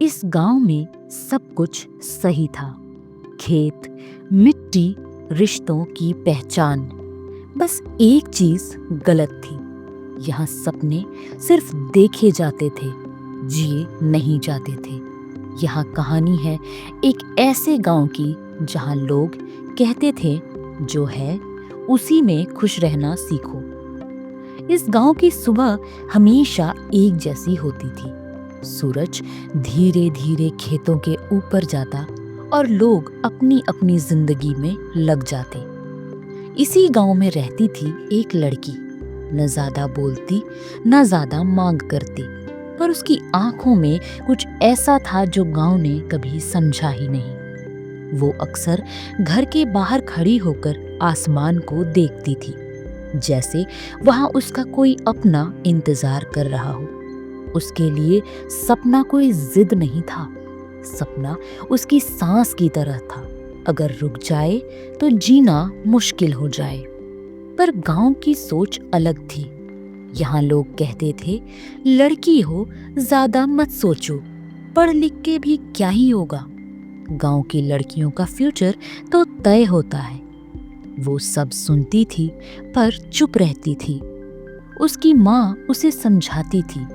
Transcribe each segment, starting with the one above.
इस गांव में सब कुछ सही था। खेत, मिट्टी, रिश्तों की पहचान। बस एक चीज गलत थी। यहाँ सपने सिर्फ देखे जाते थे, जिए नहीं जाते थे। यहाँ कहानी है एक ऐसे गांव की जहाँ लोग कहते थे जो है उसी में खुश रहना सीखो। इस गांव की सुबह हमेशा एक जैसी होती थी। सूरज धीरे धीरे खेतों के ऊपर जाता और लोग अपनी अपनी जिंदगी में लग जाते। इसी गांव में रहती थी एक लड़की, न ज्यादा बोलती न ज्यादा मांग करती, पर उसकी आंखों में कुछ ऐसा था जो गांव ने कभी समझा ही नहीं। वो अक्सर घर के बाहर खड़ी होकर आसमान को देखती थी, जैसे वहां उसका कोई अपना इंतजार कर रहा हो। उसके लिए सपना कोई जिद नहीं था, सपना उसकी सांस की तरह था। अगर रुक जाए तो जीना मुश्किल हो जाए। पर गांव की सोच अलग थी। यहाँ लोग कहते थे, लड़की हो ज्यादा मत सोचो, पढ़ लिख के भी क्या ही होगा। गांव की लड़कियों का फ्यूचर तो तय होता है। वो सब सुनती थी पर चुप रहती थी। उसकी माँ उसे समझाती थी,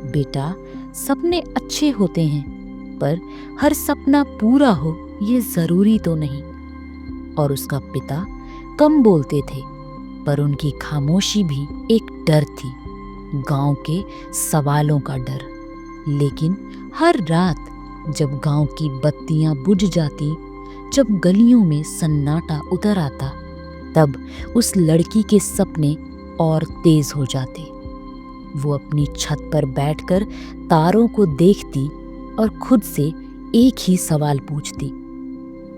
बेटा सपने अच्छे होते हैं, पर हर सपना पूरा हो ये जरूरी तो नहीं। और उसका पिता कम बोलते थे, पर उनकी खामोशी भी एक डर थी, गांव के सवालों का डर। लेकिन हर रात जब गांव की बत्तियां बुझ जाती, जब गलियों में सन्नाटा उतर आता, तब उस लड़की के सपने और तेज हो जाते। वो अपनी छत पर बैठकर तारों को देखती और खुद से एक ही सवाल पूछती,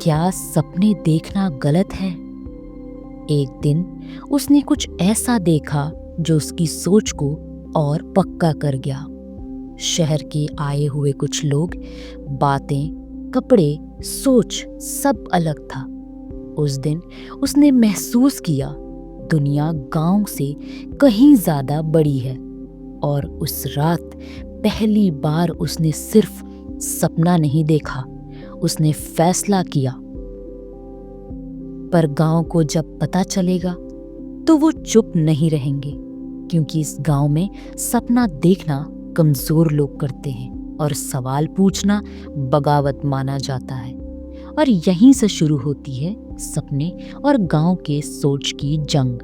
क्या सपने देखना गलत है? एक दिन उसने कुछ ऐसा देखा जो उसकी सोच को और पक्का कर गया। शहर के आए हुए कुछ लोग, बातें, कपड़े, सोच सब अलग था। उस दिन उसने महसूस किया दुनिया गांव से कहीं ज्यादा बड़ी है। और उस रात पहली बार उसने सिर्फ सपना नहीं देखा, उसने फैसला किया। पर गांव को जब पता चलेगा तो वो चुप नहीं रहेंगे, क्योंकि इस गांव में सपना देखना कमजोर लोग करते हैं और सवाल पूछना बगावत माना जाता है। और यहीं से शुरू होती है सपने और गांव के सोच की जंग।